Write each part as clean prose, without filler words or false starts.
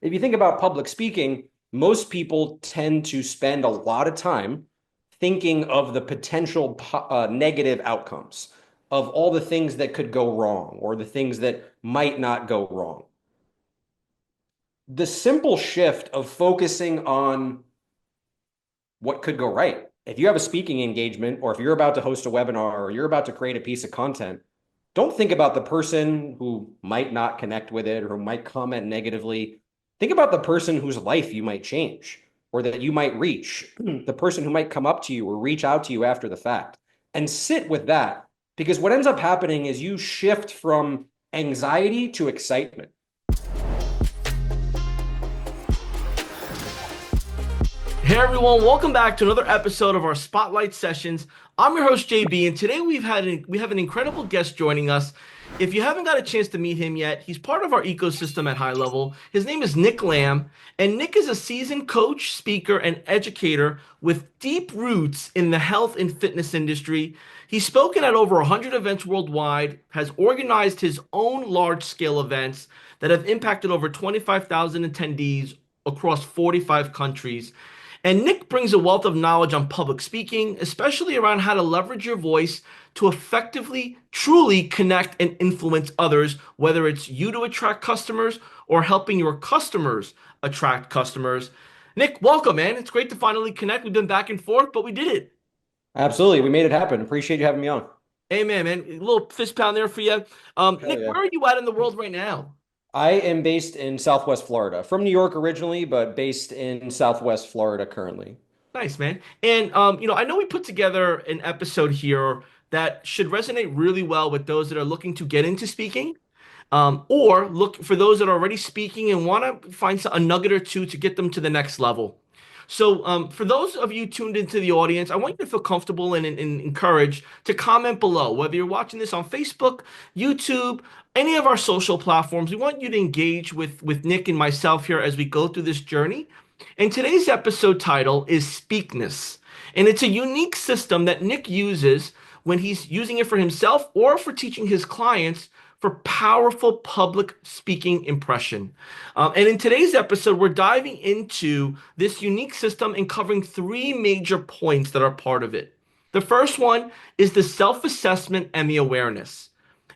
if you think about public speaking, most people tend to spend a lot of time thinking of the potential negative outcomes of all the things that could go wrong or the things that might not go wrong. The simple shift of focusing on what could go right. If you have a speaking engagement, or if you're about to host a webinar, or you're about to create a piece of content, don't think about the person who might not connect with it or who might comment negatively. Think about the person whose life you might change or that you might reach, the person who might come up to you or reach out to you after the fact, and sit with that. Because what ends up happening is you shift from anxiety to excitement. Hey everyone, welcome back to another episode of our Spotlight Sessions. I'm your host JB, and today we have an incredible guest joining us. If you haven't got a chance to meet him yet, he's part of our ecosystem at High Level. His name is Nick Lambe, and Nick is a seasoned coach, speaker, and educator with deep roots in the health and fitness industry. He's spoken at over 100 events worldwide, has organized his own large-scale events that have impacted over 25,000 attendees across 45 countries. And Nick brings a wealth of knowledge on public speaking, especially around how to leverage your voice to effectively, truly connect and influence others, whether it's you to attract customers or helping your customers attract customers. Nick, welcome, man. It's great to finally connect. We've been back and forth, but we did it. Absolutely. We made it happen. Appreciate you having me on. Amen, man. A little fist pound there for you. Hell Nick, yeah. where are you at in the world right now? I am based in Southwest Florida, from New York originally, but based in Southwest Florida currently. Nice, man. And I know we put together an episode here that should resonate really well with those that are looking to get into speaking, or look for those that are already speaking and want to find a nugget or two to get them to the next level. So, for those of you tuned into the audience, I want you to feel comfortable and encouraged to comment below, whether you're watching this on Facebook, YouTube, any of our social platforms. We want you to engage with Nick and myself here as we go through this journey. And today's episode title is Speakness. And it's a unique system that Nick uses when he's using it for himself or for teaching his clients for powerful public speaking impression. And in today's episode, we're diving into this unique system and covering three major points that are part of it. The first one is the self assessment and the awareness.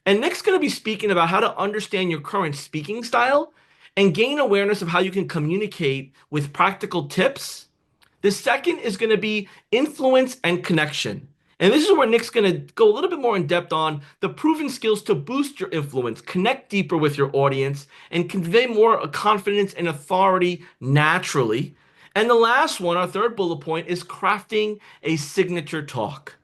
And Nick's going to be speaking about how to understand your current speaking style and gain awareness of how you can communicate with practical tips. The second is going to be influence and connection. And this is where Nick's going to go a little bit more in depth on the proven skills to boost your influence, connect deeper with your audience, and convey more confidence and authority naturally. And the last one, our third bullet point, is crafting a signature talk.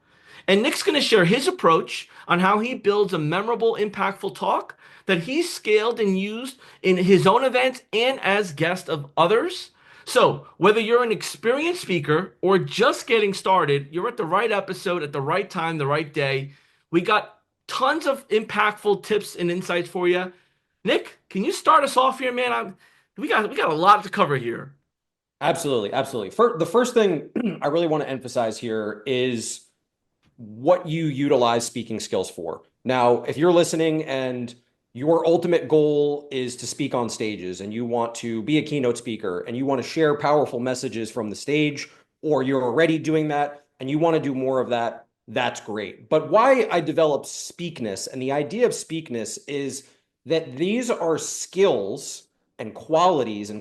And Nick's going to share his approach on how he builds a memorable, impactful talk that he's scaled and used in his own events and as guest of others. So, whether you're an experienced speaker or just getting started, you're at the right episode at the right time, the right day. We got tons of impactful tips and insights for you. Nick, can you start us off here, man? We got a lot to cover here. Absolutely, absolutely. The first thing I really want to emphasize here is what you utilize speaking skills for. Now, if you're listening and your ultimate goal is to speak on stages and you want to be a keynote speaker and you want to share powerful messages from the stage, or you're already doing that and you want to do more of that, that's great. But why I developed Speakness, and the idea of Speakness is that these are skills and qualities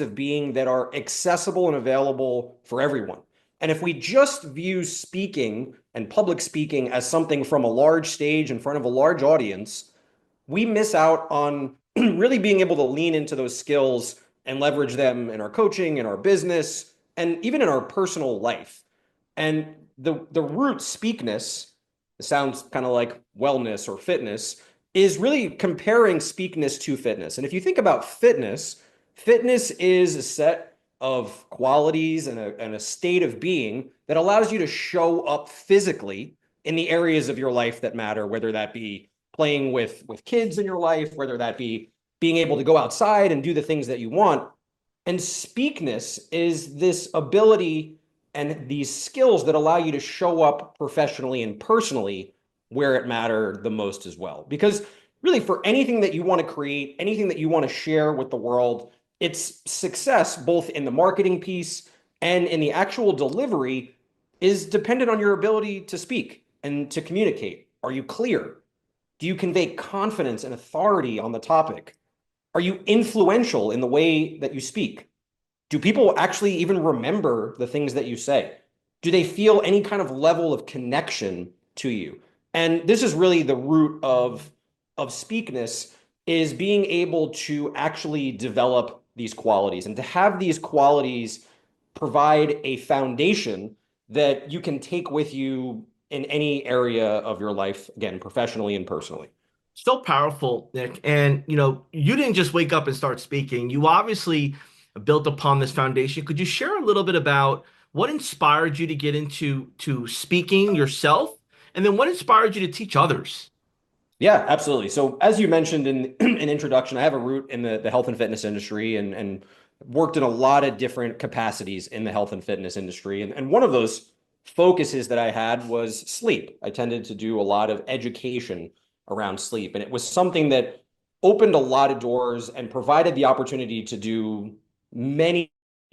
of being that are accessible and available for everyone. And if we just view speaking and public speaking as something from a large stage in front of a large audience, we miss out on really being able to lean into those skills and leverage them in our coaching, in our business, and even in our personal life. And the root speakness, it sounds kind of like wellness or fitness, is really comparing speakness to fitness. And if you think about fitness, fitness is a set of qualities and a state of being that allows you to show up physically in the areas of your life that matter, whether that be playing with kids in your life, whether that be being able to go outside and do the things that you want. And speakness is this ability and these skills that allow you to show up professionally and personally where it mattered the most as well. Because really, for anything that you want to create, anything that you want to share with the world, its success, both in the marketing piece and in the actual delivery, is dependent on your ability to speak and to communicate. Are you clear? Do you convey confidence and authority on the topic? Are you influential in the way that you speak? Do people actually even remember the things that you say? Do they feel any kind of level of connection to you? And this is really the root of speakness, is being able to actually develop these qualities and to have these qualities provide a foundation that you can take with you in any area of your life, again, professionally and personally. So powerful, Nick. And you didn't just wake up and start speaking. You obviously built upon this foundation. Could you share a little bit about what inspired you to get into speaking yourself? And then what inspired you to teach others? Yeah, absolutely. So as you mentioned in an introduction, I have a root in the health and fitness industry and worked in a lot of different capacities in the health and fitness industry. And one of those focuses that I had was sleep. I tended to do a lot of education around sleep, and it was something that opened a lot of doors and provided the opportunity to do many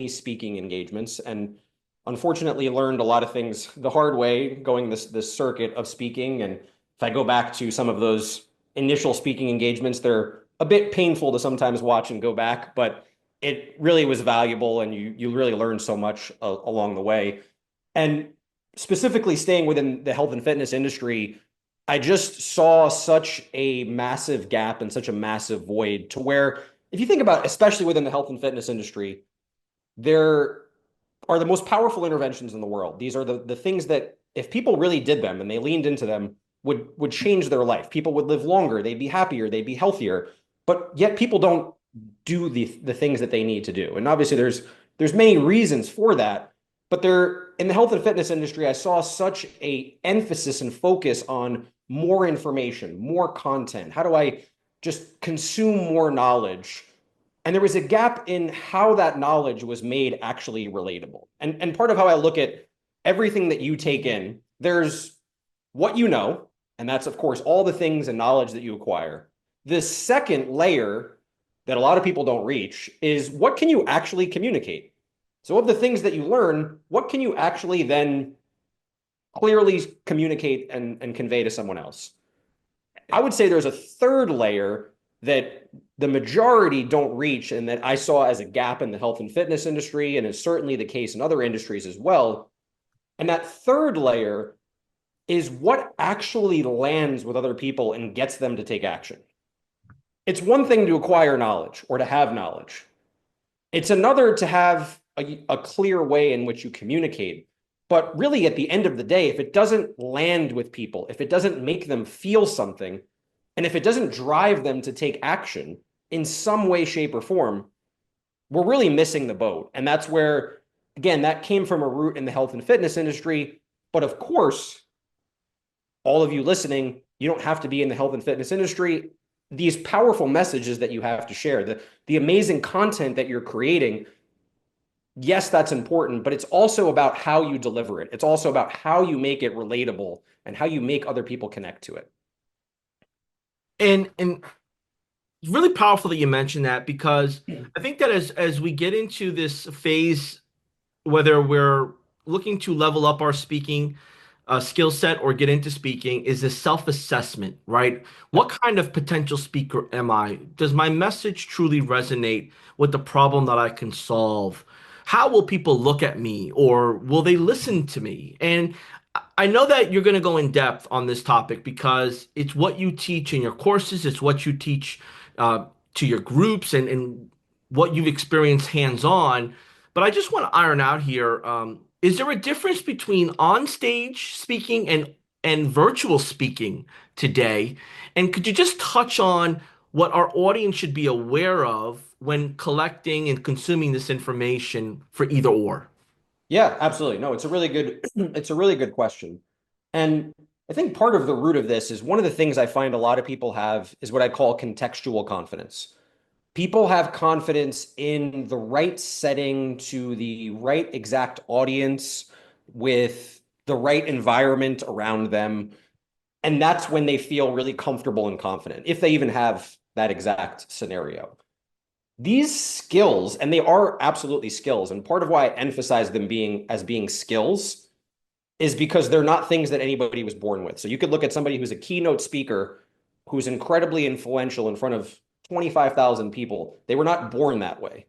speaking engagements. And unfortunately, learned a lot of things the hard way going this circuit of speaking. And if I go back to some of those initial speaking engagements, they're a bit painful to sometimes watch and go back, but it really was valuable, and you really learn so much along the way. And specifically staying within the health and fitness industry, I just saw such a massive gap and such a massive void to where, if you think about, especially within the health and fitness industry, there are the most powerful interventions in the world. These are the things that, if people really did them and they leaned into them, would change their life. People would live longer, they'd be happier, they'd be healthier. But yet people don't do the things that they need to do. And obviously there's many reasons for that, but there, in the health and fitness industry, I saw such a emphasis and focus on more information, more content. How do I just consume more knowledge? And there was a gap in how that knowledge was made actually relatable. And part of how I look at everything that you take in, there's what you know, and that's, of course, all the things and knowledge that you acquire. The second layer that a lot of people don't reach is, what can you actually communicate? So, of the things that you learn, what can you actually then clearly communicate and convey to someone else? I would say there's a third layer that the majority don't reach, and that I saw as a gap in the health and fitness industry, and is certainly the case in other industries as well. And that third layer is what actually lands with other people and gets them to take action. It's one thing to acquire knowledge or to have knowledge. It's another to have a clear way in which you communicate. But really, at the end of the day, if it doesn't land with people, if it doesn't make them feel something, and if it doesn't drive them to take action in some way, shape, or form, we're really missing the boat. And that's where, again, that came from a root in the health and fitness industry. But of course, all of you listening, you don't have to be in the health and fitness industry. These powerful messages that you have to share, the amazing content that you're creating, yes, that's important, but it's also about how you deliver it. It's also about how you make it relatable and how you make other people connect to it. And it's really powerful that you mentioned that, because I think that as we get into this phase, whether we're looking to level up our speaking skill set or get into speaking, is this self-assessment, right? What kind of potential speaker am I? Does my message truly resonate with the problem that I can solve? How will people look at me, or will they listen to me? And I know that you're going to go in depth on this topic because it's what you teach in your courses, it's what you teach uh, to your groups, and what you've experienced hands-on. But I just want to iron out here. Is there a difference between on-stage speaking and virtual speaking today? And could you just touch on what our audience should be aware of when collecting and consuming this information for either or? Yeah, absolutely. No, it's a really good it's a really good question. And I think part of the root of this is, one of the things I find a lot of people have is what I call contextual confidence. People have confidence in the right setting to the right exact audience with the right environment around them. And that's when they feel really comfortable and confident, if they even have that exact scenario. These skills, and they are absolutely skills, and part of why I emphasize them being skills is because they're not things that anybody was born with. So you could look at somebody who's a keynote speaker who's incredibly influential in front of 25,000 people. They were not born that way.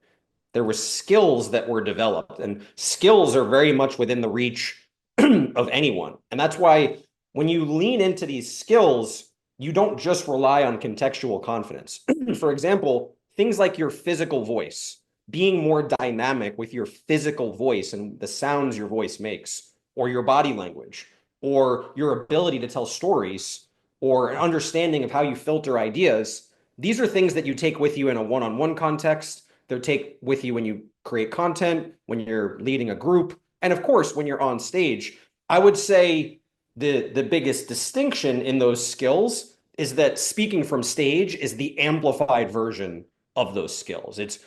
There were skills that were developed, and skills are very much within the reach of anyone. And that's why when you lean into these skills, you don't just rely on contextual confidence. For example, things like your physical voice, being more dynamic with your physical voice and the sounds your voice makes, or your body language, or your ability to tell stories, or an understanding of how you filter ideas. These are things that you take with you in a one-on-one context. They'll take with you when you create content, when you're leading a group, and of course, when you're on stage. I would say the biggest distinction in those skills is that speaking from stage is the amplified version of those skills. It's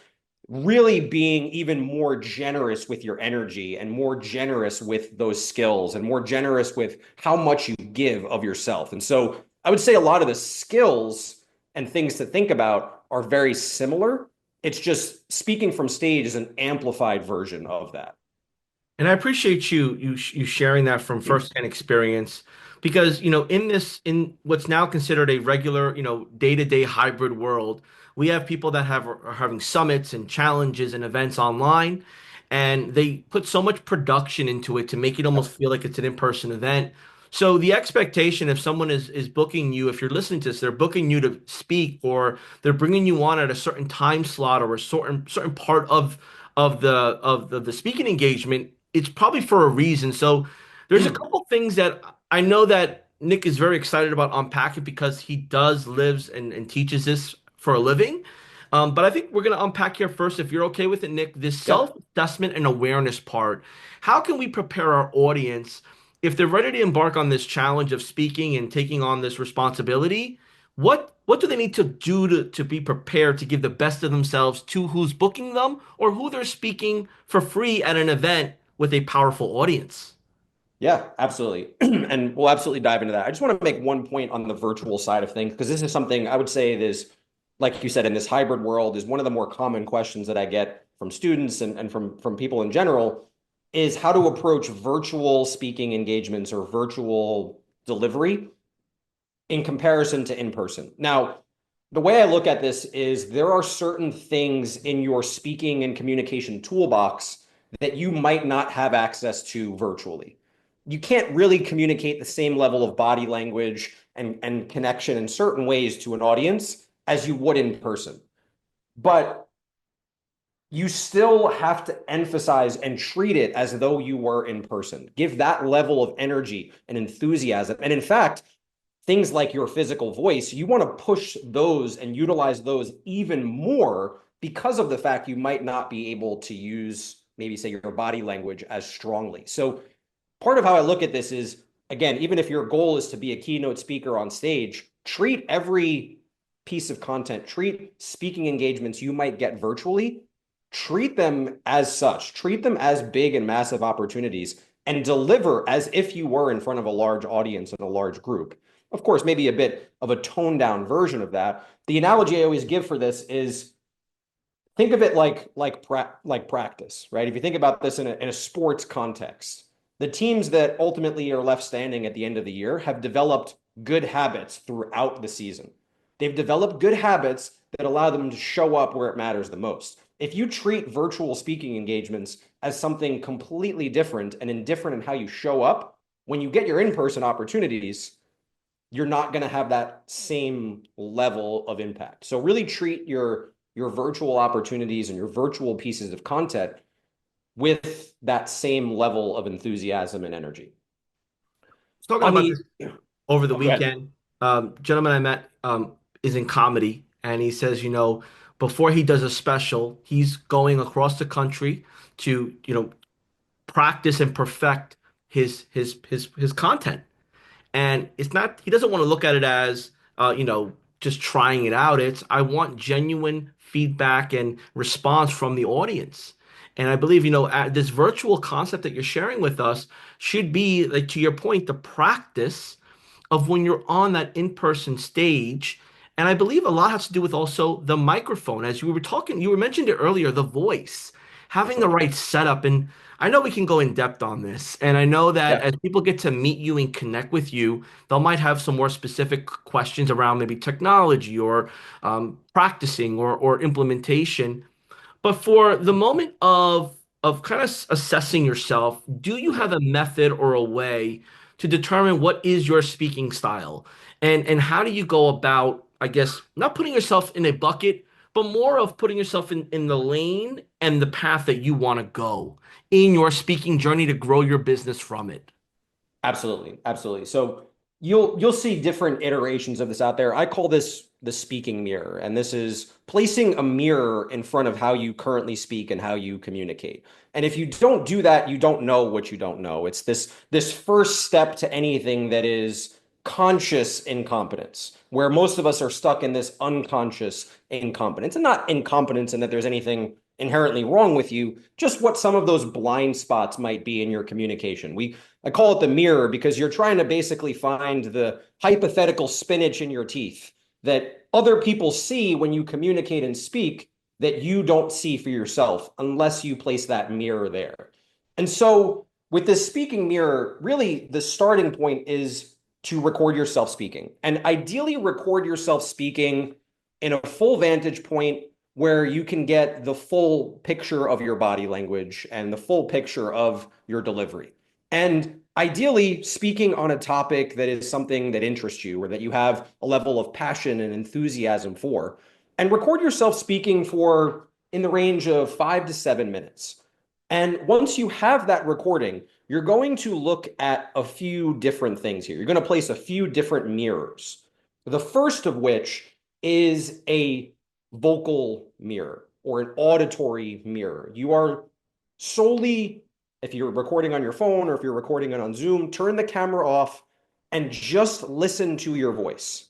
really being even more generous with your energy and more generous with those skills and more generous with how much you give of yourself. And so I would say a lot of the skills and things to think about are very similar. It's just speaking from stage is an amplified version of that. And I appreciate you sharing that from firsthand experience because, in what's now considered a regular, day-to-day hybrid world, we have people that are having summits and challenges and events online, and they put so much production into it to make it almost feel like it's an in-person event. So the expectation, if someone is booking you, if you're listening to this, they're booking you to speak, or they're bringing you on at a certain time slot or a certain part of the speaking engagement, it's probably for a reason. So there's a couple things that I know that Nick is very excited about unpacking because he does lives and teaches this for a living. But I think we're going to unpack here first, if you're okay with it, Nick, this Yep. self-assessment and awareness part. How can we prepare our audience if they're ready to embark on this challenge of speaking and taking on this responsibility? What do they need to do to be prepared to give the best of themselves to who's booking them or who they're speaking for free at an event with a powerful audience? Yeah, absolutely. And we'll absolutely dive into that. I just want to make one point on the virtual side of things, because this is something I would say it is, like you said, in this hybrid world, is one of the more common questions that I get from students and from people in general, is how to approach virtual speaking engagements or virtual delivery in comparison to in person. Now, the way I look at this is there are certain things in your speaking and communication toolbox that you might not have access to virtually. You can't really communicate the same level of body language and connection in certain ways to an audience as you would in person. But you still have to emphasize and treat it as though you were in person. Give that level of energy and enthusiasm. And in fact, things like your physical voice, you want to push those and utilize those even more because of the fact you might not be able to use maybe say your body language as strongly. So part of how I look at this is, again, even if your goal is to be a keynote speaker on stage, treat every piece of content, treat speaking engagements you might get virtually, treat them as such, treat them as big and massive opportunities, and deliver as if you were in front of a large audience and a large group. Of course, maybe a bit of a toned down version of that. The analogy I always give for this is think of it like practice, right? If you think about this in a sports context, the teams that ultimately are left standing at the end of the year have developed good habits throughout the season. They've developed good habits that allow them to show up where it matters the most. If you treat virtual speaking engagements as something completely different and indifferent in how you show up, when you get your in-person opportunities, you're not going to have that same level of impact. So really treat your virtual opportunities and your virtual pieces of content with that same level of enthusiasm and energy. Talking On about the this over the oh, go ahead. weekend, gentleman I met is in comedy, and he says, before he does a special, he's going across the country to, practice and perfect his content. And it's not, he doesn't want to look at it as, just trying it out. It's, I want genuine feedback and response from the audience. And I believe, this virtual concept that you're sharing with us should be, like, to your point, the practice of when you're on that in-person stage And I believe a lot has to do with also the microphone. As you were talking, you were mentioned it earlier, the voice, For having the sure. right setup. And I know we can go in depth on this. And I know that Yeah. as people get to meet you and connect with you, they might have some more specific questions around maybe technology or practicing or implementation. But for the moment of kind of assessing yourself, do you Okay. have a method or a way to determine what is your speaking style? And how do you go about, I guess, not putting yourself in a bucket, but more of putting yourself in the lane and the path that you want to go in your speaking journey to grow your business from it? Absolutely, absolutely. So you'll see different iterations of this out there. I call this the speaking mirror, and this is placing a mirror in front of how you currently speak and how you communicate. And if you don't do that, you don't know what you don't know. It's this first step to anything that is conscious incompetence, where most of us are stuck in this unconscious incompetence, and not incompetence in that there's anything inherently wrong with you, just what some of those blind spots might be in your communication. I call it the mirror because you're trying to basically find the hypothetical spinach in your teeth that other people see when you communicate and speak that you don't see for yourself unless you place that mirror there. And so, with this speaking mirror, really the starting point is to record yourself speaking and ideally record yourself speaking in a full vantage point where you can get the full picture of your body language and the full picture of your delivery. And ideally, speaking on a topic that is something that interests you or that you have a level of passion and enthusiasm for, and record yourself speaking for in the range of 5 to 7 minutes. And once you have that recording, you're going to look at a few different things here. You're going to place a few different mirrors. The first of which is a vocal mirror or an auditory mirror. You are solely, if you're recording on your phone or if you're recording it on Zoom, turn the camera off and just listen to your voice.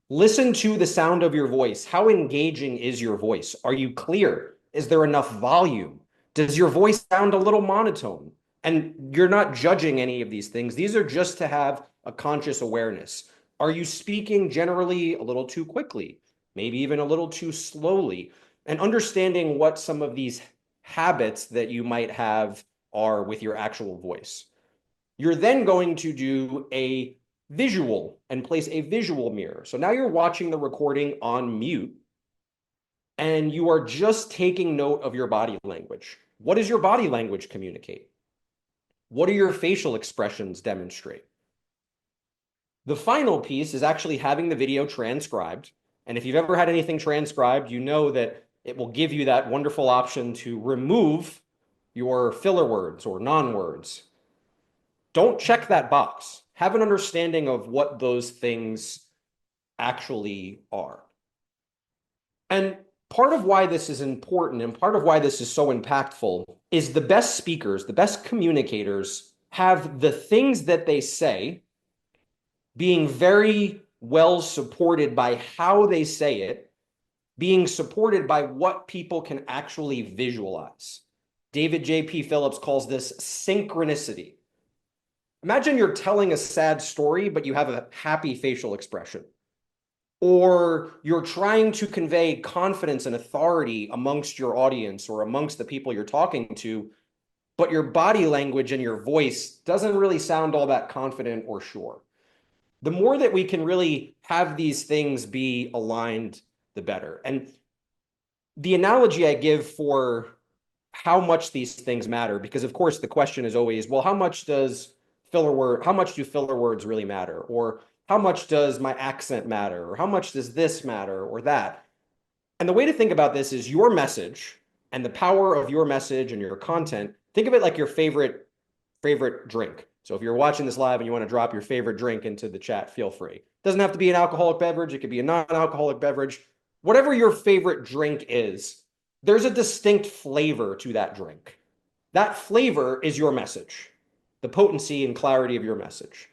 Listen to the sound of your voice. How engaging is your voice? Are you clear? Is there enough volume? Does your voice sound a little monotone? And you're not judging any of these things. These are just to have a conscious awareness. Are you speaking generally a little too quickly? Maybe even a little too slowly? And understanding what some of these habits that you might have are with your actual voice. You're then going to do a visual and place a visual mirror. So now you're watching the recording on mute and you are just taking note of your body language. What does your body language communicate? What do your facial expressions demonstrate? The final piece is actually having the video transcribed. And if you've ever had anything transcribed, you know that it will give you that wonderful option to remove your filler words or non-words. Don't check that box. Have an understanding of what those things actually are. And part of why this is important and part of why this is so impactful is the best speakers, the best communicators have the things that they say being very well supported by how they say it, being supported by what people can actually visualize. David J.P. Phillips calls this synchronicity. Imagine you're telling a sad story, but you have a happy facial expression. Or you're trying to convey confidence and authority amongst your audience or amongst the people you're talking to, but your body language and your voice doesn't really sound all that confident or sure. The more that we can really have these things be aligned, the better. And the analogy I give for how much these things matter, because of course the question is always, well, how much do filler words really matter? Or how much does my accent matter? Or how much does this matter or that? And the way to think about this is your message and the power of your message and your content. Think of it like your favorite drink. So if you're watching this live and you want to drop your favorite drink into the chat, feel free. It doesn't have to be an alcoholic beverage. It could be a non-alcoholic beverage. Whatever your favorite drink is, there's a distinct flavor to that drink. That flavor is your message, the potency and clarity of your message.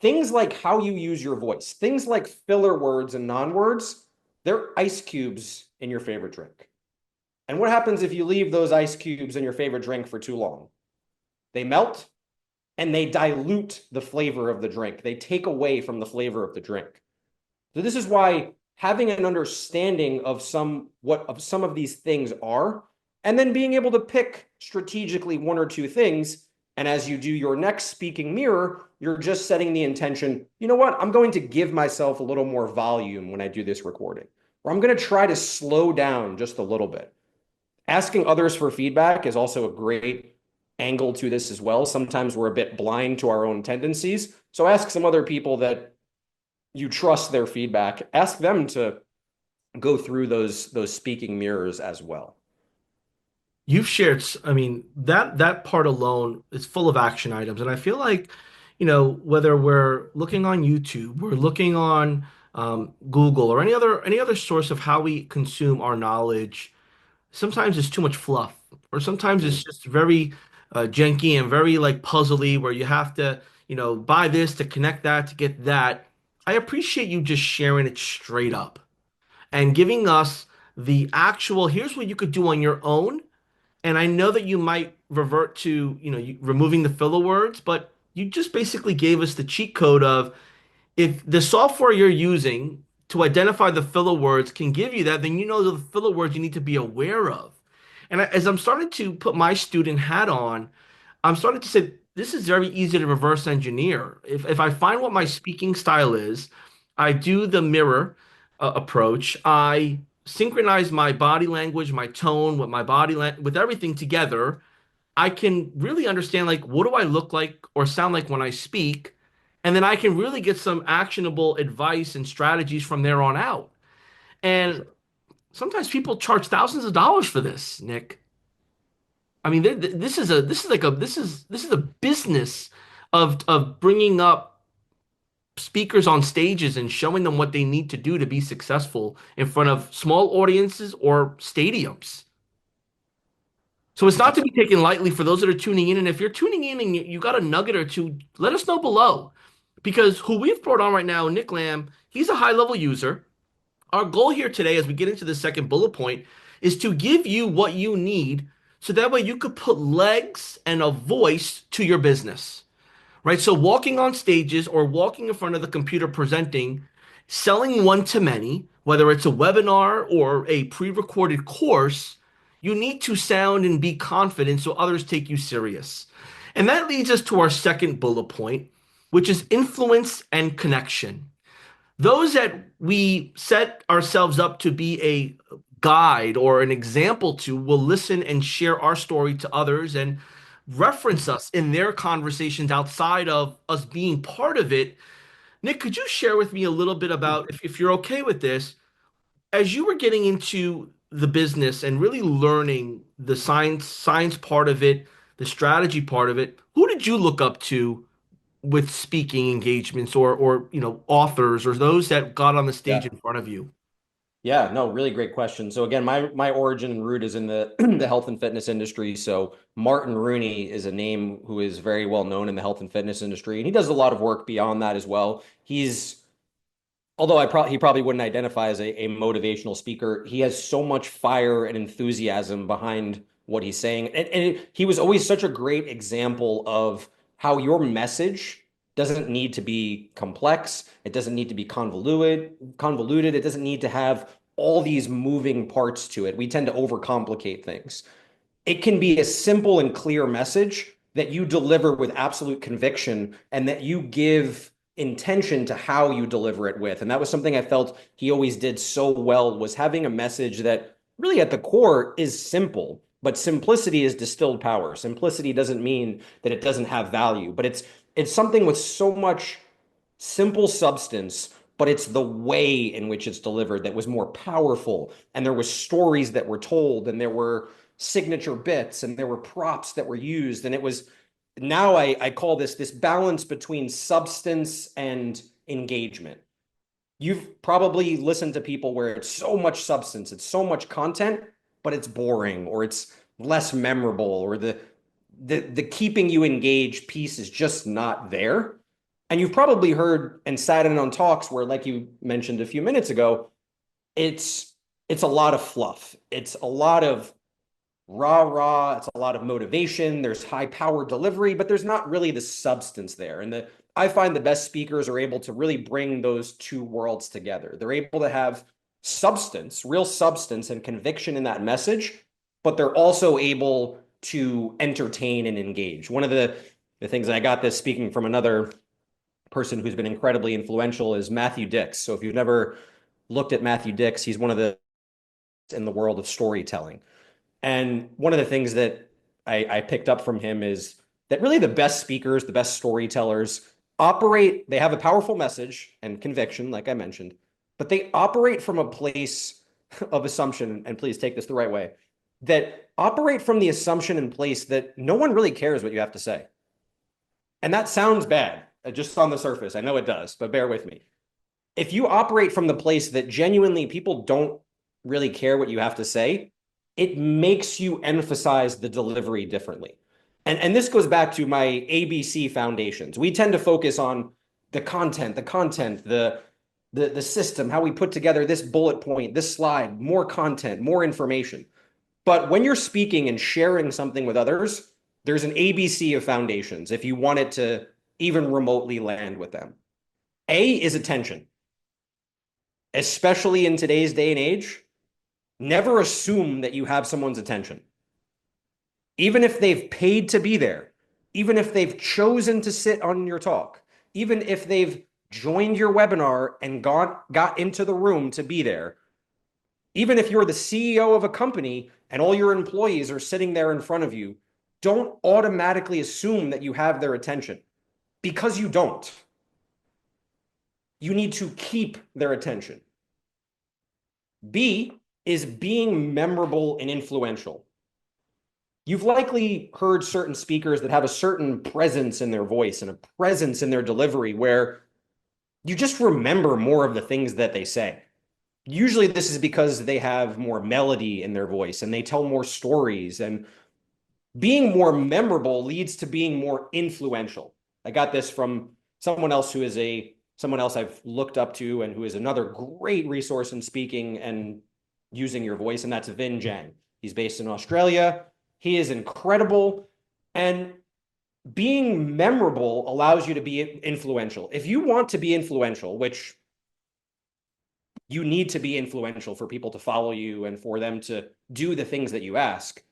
Things like how you use your voice, things like filler words and non-words, they're ice cubes in your favorite drink. And what happens if you leave those ice cubes in your favorite drink for too long? They melt and they dilute the flavor of the drink. They take away from the flavor of the drink. So this is why having an understanding of some of these things are, and then being able to pick strategically one or two things. And as you do your next speaking mirror, you're just setting the intention, you know what? I'm going to give myself a little more volume when I do this recording, or I'm going to try to slow down just a little bit. Asking others for feedback is also a great angle to this as well. Sometimes we're a bit blind to our own tendencies. So ask some other people that you trust their feedback. Ask them to go through those speaking mirrors as well. You've shared, I mean, that part alone is full of action items, and I feel like, whether we're looking on YouTube, we're looking on Google, or any other source of how we consume our knowledge, sometimes it's too much fluff, or sometimes it's Mm. just very janky and very like puzzly, where you have to, buy this to connect that to get that. I appreciate you just sharing it straight up and giving us the actual, here's what you could do on your own. And I know that you might revert to, removing the filler words, but you just basically gave us the cheat code of, if the software you're using to identify the filler words can give you that, then you know the filler words you need to be aware of. And as I'm starting to put my student hat on, I'm starting to say this is very easy to reverse engineer. If I find what my speaking style is, I do the mirror approach. I synchronize my body language, my tone with my with everything together. I can really understand, like, what do I look like or sound like when I speak, and then I can really get some actionable advice and strategies from there on out. For And sure. sometimes people charge thousands of dollars for this, Nick. I mean, this is a business of bringing up speakers on stages and showing them what they need to do to be successful in front of small audiences or stadiums. So it's not to be Absolutely. taken lightly for those that are tuning in. And if you're tuning in and you got a nugget or two, let us know below. Because who we've brought on right now, Nick Lambe, he's a high level user. Our goal here today, as we get into the second bullet point, is to give you what you need so that way you could put legs and a voice to your business, right? So walking on stages or walking in front of the computer presenting, selling one to many, whether it's a webinar or a pre-recorded course, you need to sound and be confident so others take you serious. And that leads us to our second bullet point, which is influence and connection. Those that we set ourselves up to be a guide or an example to will listen and share our story to others and reference us in their conversations outside of us being part of it. Nick, could you share with me a little bit about, if you're okay with this, as you were getting into the business and really learning the science part of it, the strategy part of it, who did you look up to with speaking engagements, or authors or those that got on the stage Yeah. in front of you? Yeah, no, really great question. So again, my origin and root is in the the health and fitness industry. So Martin Rooney is a name who is very well known in the health and fitness industry, and he does a lot of work beyond that as well. He's although he probably wouldn't identify as a motivational speaker, he has so much fire and enthusiasm behind what he's saying. And he was always such a great example of how your message doesn't need to be complex. It doesn't need to be convoluted. It doesn't need to have all these moving parts to it. We tend to overcomplicate things. It can be a simple and clear message that you deliver with absolute conviction and that you give intention to how you deliver it with. And that was something I felt he always did so well, was having a message that really at the core is simple, but simplicity is distilled power. Simplicity doesn't mean that it doesn't have value, but it's something with so much simple substance, but it's the way in which it's delivered that was more powerful. And there was stories that were told, and there were signature bits, and there were props that were used. And it was now I call this balance between substance and engagement. You've probably listened to people where it's so much substance, it's so much content, but it's boring or it's less memorable or the keeping you engaged piece is just not there. And you've probably heard and sat in on talks where, like you mentioned a few minutes ago, it's it's a lot of fluff. It's a lot of rah rah. It's a lot of motivation. There's high power delivery, but there's not really the substance there. And I find the best speakers are able to really bring those two worlds together. They're able to have substance, real substance and conviction in that message, but they're also able to entertain and engage. One of the things, and I got this speaking from another person who's been incredibly influential, is Matthew Dix. So if you've never looked at Matthew Dix, he's one of the in the world of storytelling. And one of the things that I picked up from him is that really the best speakers, the best storytellers operate, they have a powerful message and conviction, like I mentioned, but they operate from a place of assumption, and please take this the right way, that operate from the assumption and place that no one really cares what you have to say. And that sounds bad, just on the surface. I know it does, but bear with me. If you operate from the place that genuinely people don't really care what you have to say, it makes you emphasize the delivery differently. And this goes back to my ABC foundations. We tend to focus on the system, how we put together this bullet point, this slide, more content, more information. But when you're speaking and sharing something with others, there's an ABC of foundations if you want it to even remotely land with them. A is attention, especially in today's day and age. Never assume that you have someone's attention. Even if they've paid to be there, even if they've chosen to sit on your talk, even if they've joined your webinar and got into the room to be there, even if you're the CEO of a company and all your employees are sitting there in front of you, don't automatically assume that you have their attention, because you don't. You need to keep their attention. B is being memorable and influential. You've likely heard certain speakers that have a certain presence in their voice and a presence in their delivery where you just remember more of the things that they say. Usually this is because they have more melody in their voice and they tell more stories, and being more memorable leads to being more influential. I got this from someone else who is someone else I've looked up to and who is another great resource in speaking and using your voice, and that's Vin Jang. He's based in Australia. He is incredible. And being memorable allows you to be influential. If you want to be influential, which you need to be influential for people to follow you and for them to do the things that you ask,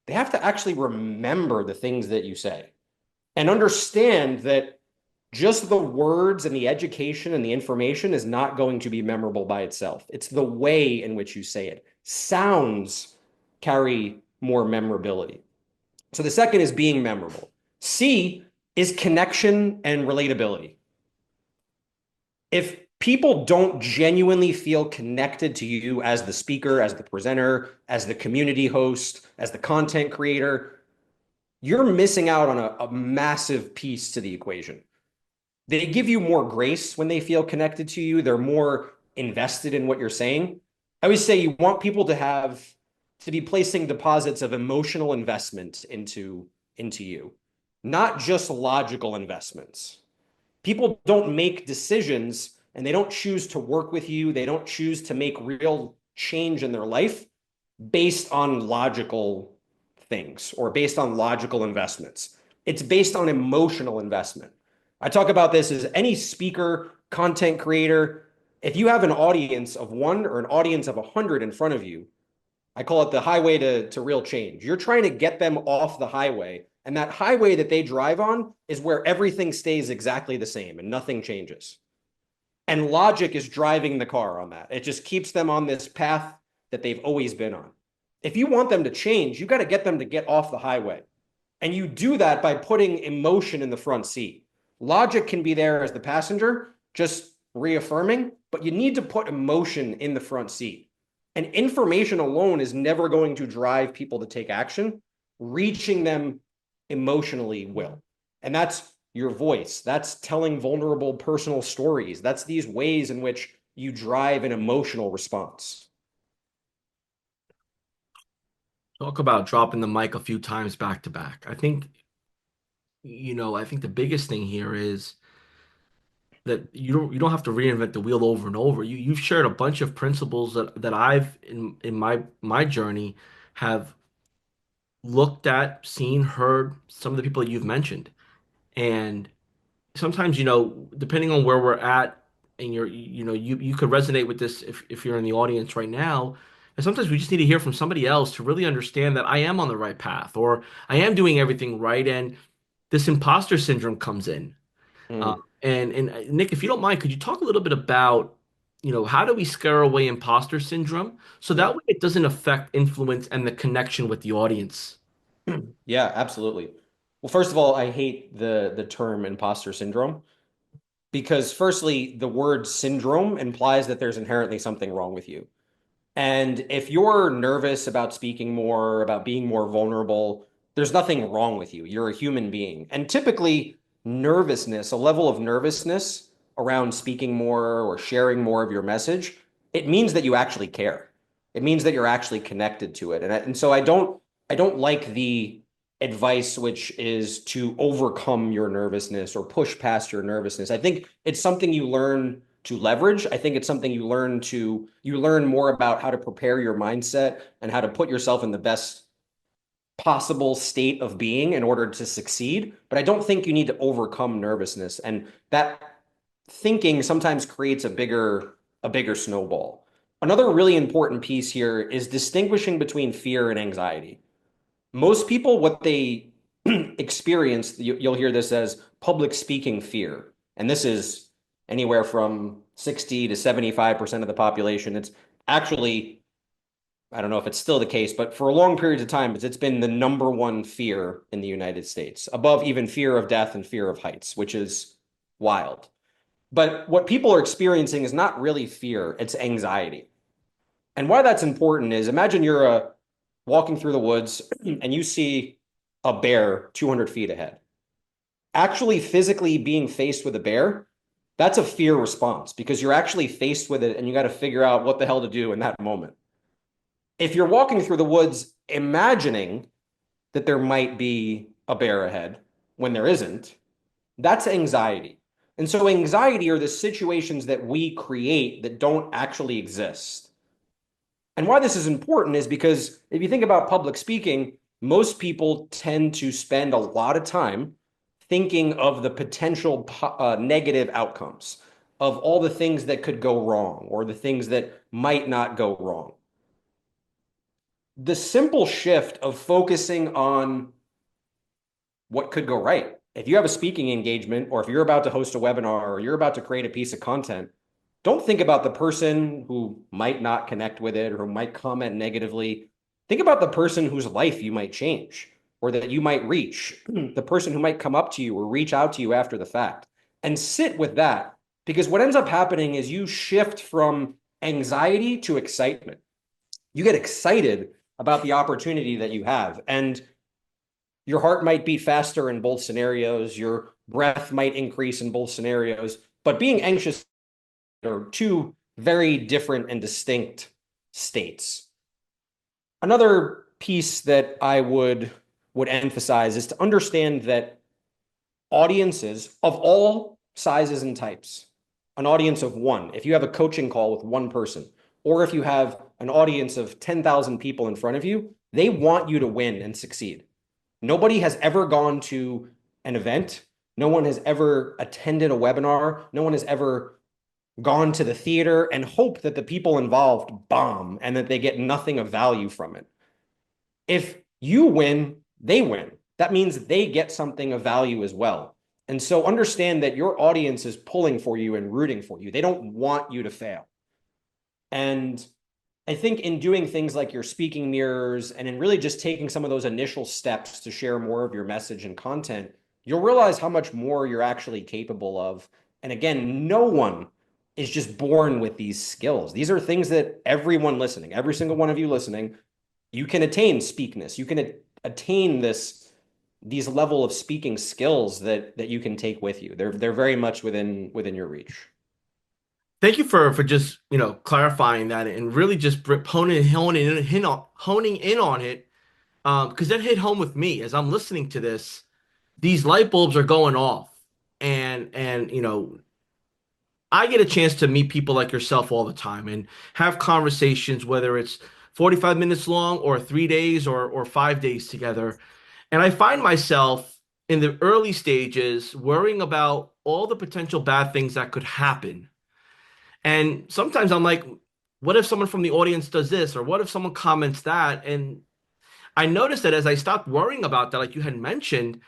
they have to actually remember the things that you say and understand that just the words and the education and the information is not going to be memorable by itself. It's the way in which you say it. Sounds carry more memorability. So the second is being memorable. C is connection and relatability. If people don't genuinely feel connected to you as the speaker, as the presenter, as the community host, as the content creator, you're missing out on a massive piece to the equation. They give you more grace when they feel connected to you. They're more invested in what you're saying. I always say you want people to be placing deposits of emotional investment into you, not just logical investments. People don't make decisions and they don't choose to work with you. They don't choose to make real change in their life based on logical things or based on logical investments. It's based on emotional investment. I talk about this as any speaker, content creator. If you have an audience of one or an audience of 100 in front of you, I call it the highway to real change. You're trying to get them off the highway. And that highway that they drive on is where everything stays exactly the same and nothing changes. And logic is driving the car on that. It just keeps them on this path that they've always been on. If you want them to change, you got to get them to get off the highway. And you do that by putting emotion in the front seat. Logic can be there as the passenger, just reaffirming, but you need to put emotion in the front seat. And information alone is never going to drive people to take action. Reaching them emotionally will. And that's your voice. That's telling vulnerable personal stories. That's these ways in which you drive an emotional response. Talk about dropping the mic a few times back to back. I think the biggest thing here is that you don't have to reinvent the wheel over and over. You've shared a bunch of principles that I've in my journey have looked at, seen, heard some of the people that you've mentioned. And sometimes, depending on where we're at and you could resonate with this if you're in the audience right now. And sometimes we just need to hear from somebody else to really understand that I am on the right path or I am doing everything right. And this imposter syndrome comes in. Uh, Mm, and Nick, if you don't mind, could you talk a little bit about, how do we scare away imposter syndrome so yeah. that way it doesn't affect influence and the connection with the audience? Yeah, absolutely. Well, first of all, I hate the term imposter syndrome because firstly, the word syndrome implies that there's inherently something wrong with you. And if you're nervous about speaking more, about being more vulnerable, there's nothing wrong with you. You're a human being. And typically, nervousness, a level of nervousness around speaking more or sharing more of your message, it means that you actually care. It means that you're actually connected to it. And so I don't like the advice which is to overcome your nervousness or push past your nervousness. I think it's something you learn to leverage. I think it's something you learn more about how to prepare your mindset and how to put yourself in the best possible state of being in order to succeed. But I don't think you need to overcome nervousness. And that thinking sometimes creates a bigger snowball. Another really important piece here is distinguishing between fear and anxiety. Most people, what they experience, you'll hear this as public speaking fear. And this is anywhere from 60 to 75% of the population. It's actually, I don't know if it's still the case, but for a long period of time, it's been the number one fear in the United States, above even fear of death and fear of heights, which is wild. But what people are experiencing is not really fear, it's anxiety. And why that's important is imagine you're walking through the woods and you see a bear 200 feet ahead. Actually, physically being faced with a bear, that's a fear response because you're actually faced with it and you got to figure out what the hell to do in that moment. If you're walking through the woods imagining that there might be a bear ahead when there isn't, that's anxiety. And so, anxiety are the situations that we create that don't actually exist. And why this is important is because if you think about public speaking, most people tend to spend a lot of time thinking of the potential negative outcomes of all the things that could go wrong or the things that might not go wrong. The simple shift of focusing on what could go right. If you have a speaking engagement, or if you're about to host a webinar, or you're about to create a piece of content, don't think about the person who might not connect with it or who might comment negatively. Think about the person whose life you might change or that you might reach, the person who might come up to you or reach out to you after the fact, and sit with that. Because what ends up happening is you shift from anxiety to excitement. You get excited about the opportunity that you have. And your heart might beat faster in both scenarios. Your breath might increase in both scenarios. But being anxious are two very different and distinct states. Another piece that I would emphasize is to understand that audiences of all sizes and types, an audience of one, if you have a coaching call with one person, or if you have an audience of 10,000 people in front of you, they want you to win and succeed. Nobody has ever gone to an event. No one has ever attended a webinar. No one has ever gone to the theater and hoped that the people involved bomb and that they get nothing of value from it. If you win, they win. That means they get something of value as well. And so understand that your audience is pulling for you and rooting for you. They don't want you to fail. And I think in doing things like your speaking mirrors and in really just taking some of those initial steps to share more of your message and content, you'll realize how much more you're actually capable of. And again, no one is just born with these skills. These are things that everyone listening, every single one of you listening, you can attain speakness. You can attain these level of speaking skills that you can take with you. They're very much within your reach. Thank you for just, clarifying that and really just honing in on it. Because that hit home with me as I'm listening to this. These light bulbs are going off, and I get a chance to meet people like yourself all the time and have conversations, whether it's 45 minutes long or 3 days or 5 days together. And I find myself in the early stages worrying about all the potential bad things that could happen. And sometimes I'm like, what if someone from the audience does this? Or what if someone comments that? And I noticed that as I stopped worrying about that, like you had mentioned,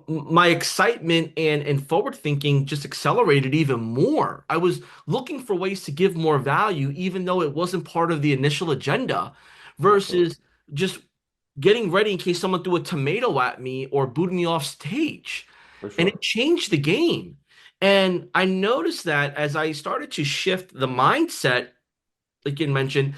my excitement and forward thinking just accelerated even more. I was looking for ways to give more value, even though it wasn't part of the initial agenda, Absolutely. versus just getting ready in case someone threw a tomato at me or booted me off stage. For And it sure. changed the game. And I noticed that as I started to shift the mindset, like you mentioned,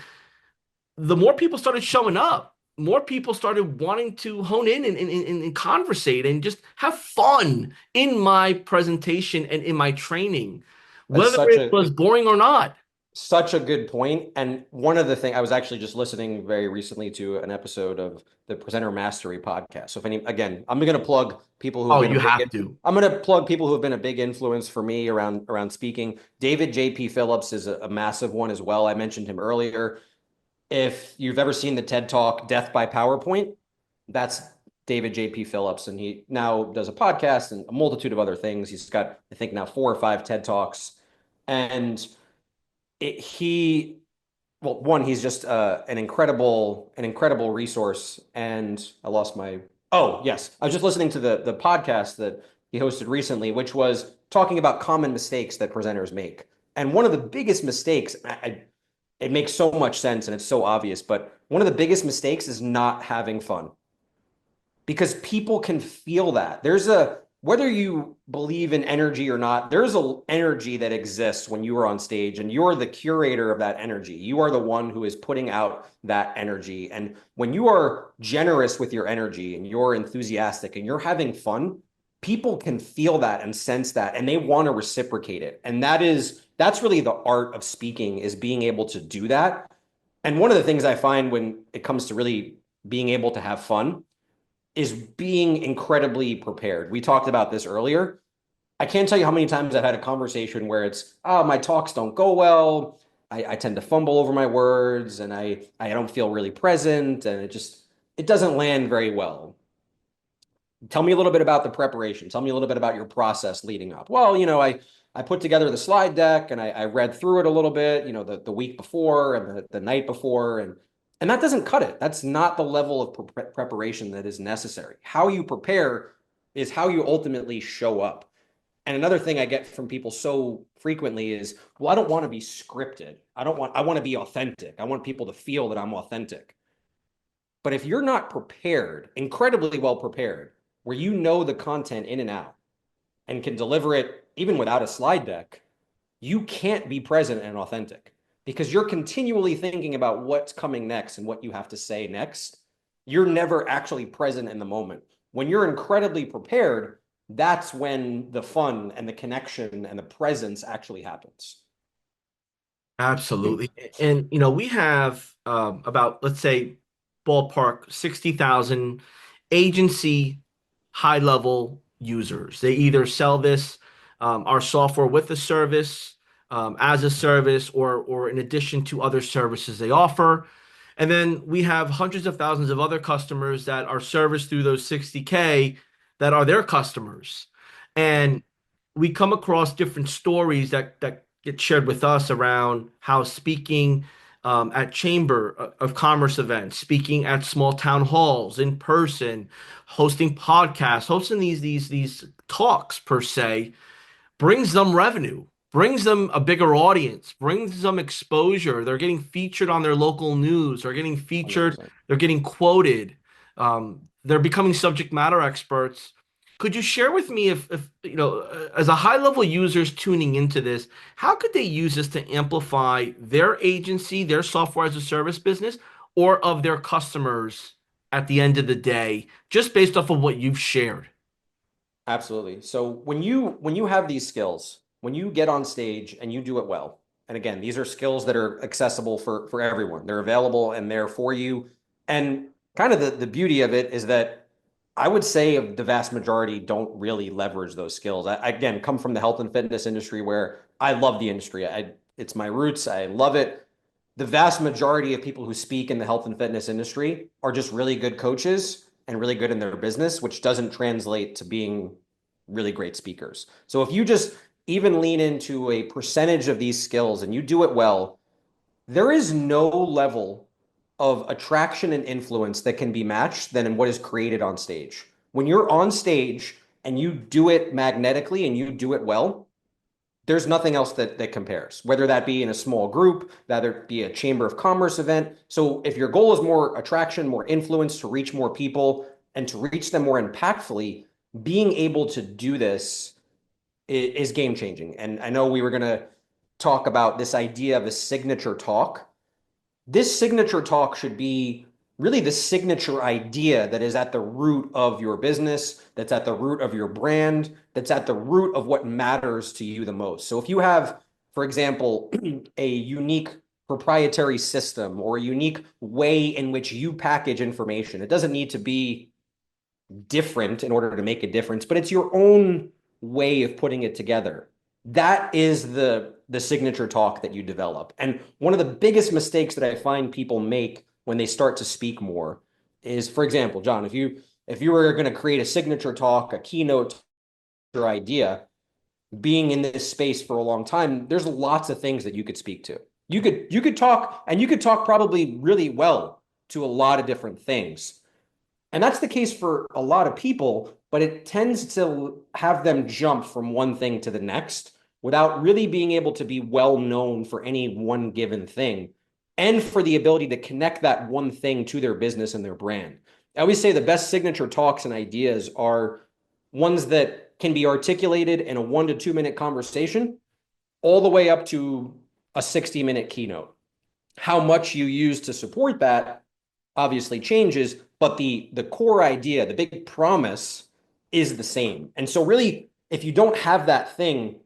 the more people started showing up, more people started wanting to hone in and conversate and just have fun in my presentation and in my training, That's whether it was boring or not. such a good point. And one of the things I was actually just listening very recently to an episode of the Presenter Mastery podcast. So if any, again, I'm going to plug people who've Oh, been a you big, have to. I'm going to plug people who have been a big influence for me around speaking. David J.P. Phillips is a massive one as well. I mentioned him earlier. If you've ever seen the TED Talk Death by PowerPoint, that's David J.P. Phillips. And he now does a podcast and a multitude of other things. He's got, I think, now 4 or 5 TED Talks. And he well, one, he's just an incredible resource. And I lost my. Oh, yes, I was just listening to the podcast that he hosted recently, which was talking about common mistakes that presenters make. And one of the biggest mistakes, it makes so much sense and it's so obvious, but one of the biggest mistakes is not having fun because people can feel that. There's a whether you believe in energy or not, there's a energy that exists when you are on stage and you're the curator of that energy. You are the one who is putting out that energy. And when you are generous with your energy and you're enthusiastic and you're having fun, people can feel that and sense that and they want to reciprocate it. And that's really the art of speaking is being able to do that. And one of the things I find when it comes to really being able to have fun is being incredibly prepared. We talked about this earlier. I can't tell you how many times I've had a conversation where it's, oh, my talks don't go well. I tend to fumble over my words and I don't feel really present and it doesn't land very well. Tell me a little bit about the preparation. Tell me a little bit about your process leading up. Well, I put together the slide deck and I read through it a little bit, the week before and the night before. And that doesn't cut it. That's not the level of preparation that is necessary. How you prepare is how you ultimately show up. And another thing I get from people so frequently is, well, I don't want to be scripted. I want to be authentic. I want people to feel that I'm authentic. But if you're not prepared, incredibly well prepared, where you know the content in and out and can deliver it even without a slide deck, you can't be present and authentic because you're continually thinking about what's coming next and what you have to say next. You're never actually present in the moment. When you're incredibly prepared, that's when the fun and the connection and the presence actually happens. Absolutely. And, we have about, let's say, ballpark 60,000 agency high level users. They either sell this, our software with a service, as a service, or in addition to other services they offer. And then we have hundreds of thousands of other customers that are serviced through those 60K that are their customers. And we come across different stories that get shared with us around how speaking at chamber of commerce events, speaking at small town halls in person, hosting podcasts, hosting these talks per se, brings them revenue, brings them a bigger audience, brings them exposure. They're getting featured on their local news. They're getting featured. 100%. They're getting quoted. They're becoming subject matter experts. Could you share with me if as a high level users tuning into this, how could they use this to amplify their agency, their software as a service business, or of their customers at the end of the day, just based off of what you've shared? Absolutely. So when you have these skills, when you get on stage and you do it well, and again, these are skills that are accessible for everyone. They're available and they're for you. And kind of the beauty of it is that I would say the vast majority don't really leverage those skills. I again come from the health and fitness industry where I love the industry. It's my roots. I love it. The vast majority of people who speak in the health and fitness industry are just really good coaches and really good in their business, which doesn't translate to being really great speakers. So if you just even lean into a percentage of these skills and you do it well, there is no level of attraction and influence that can be matched than what is created on stage. When you're on stage and you do it magnetically and you do it well, there's nothing else that compares, whether that be in a small group, whether it be a chamber of commerce event. So if your goal is more attraction, more influence to reach more people and to reach them more impactfully, being able to do this is game changing. And I know we were going to talk about this idea of a signature talk. This signature talk should be really the signature idea that is at the root of your business, that's at the root of your brand, that's at the root of what matters to you the most. So if you have, for example, a unique proprietary system or a unique way in which you package information, it doesn't need to be different in order to make a difference, but it's your own way of putting it together. That is the signature talk that you develop. And one of the biggest mistakes that I find people make when they start to speak more is, for example, John, if you were going to create a signature talk, a keynote or idea, being in this space for a long time, there's lots of things that you could speak to. You could talk, and you could talk probably really well to a lot of different things. And that's the case for a lot of people, but it tends to have them jump from one thing to the next without really being able to be well known for any one given thing and for the ability to connect that one thing to their business and their brand. I always say the best signature talks and ideas are ones that can be articulated in a 1 to 2 minute conversation all the way up to a 60-minute keynote. How much you use to support that obviously changes, but the core idea, the big promise is the same. And so really, if you don't have that thing,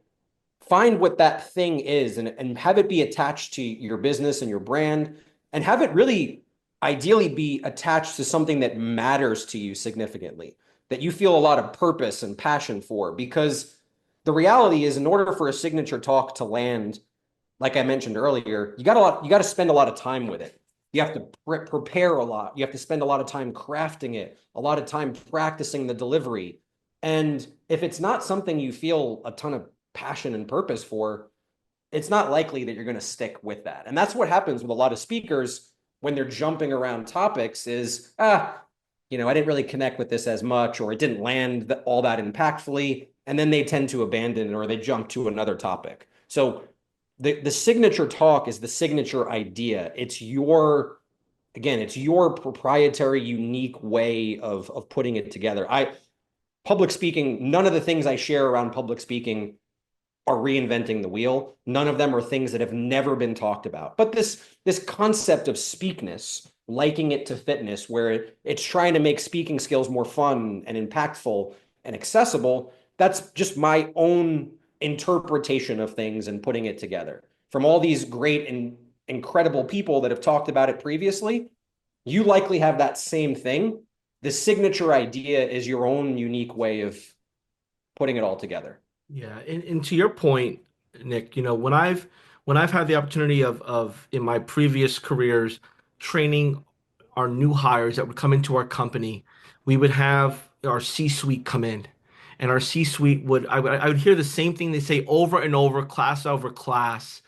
find what that thing is and have it be attached to your business and your brand and have it really ideally be attached to something that matters to you significantly, that you feel a lot of purpose and passion for. Because the reality is, in order for a signature talk to land, like I mentioned earlier, you got to spend a lot of time with it. You have to prepare a lot. You have to spend a lot of time crafting it, a lot of time practicing the delivery. And if it's not something you feel a ton of passion and purpose for, it's not likely that you're going to stick with that. And that's what happens with a lot of speakers when they're jumping around topics is, I didn't really connect with this as much, or it didn't land all that impactfully. And then they tend to abandon it or they jump to another topic. So the signature talk is the signature idea. It's your proprietary, unique way of putting it together. Public speaking, none of the things I share around public speaking are reinventing the wheel. None of them are things that have never been talked about. But this concept of speakness, liking it to fitness, where it's trying to make speaking skills more fun and impactful and accessible, that's just my own interpretation of things and putting it together. From all these great and incredible people that have talked about it previously, you likely have that same thing. The signature idea is your own unique way of putting it all together. Yeah, and to your point, Nick, when I've had the opportunity of in my previous careers training our new hires that would come into our company, we would have our C-suite come in, and our C-suite I would hear the same thing they say over and over, class over class.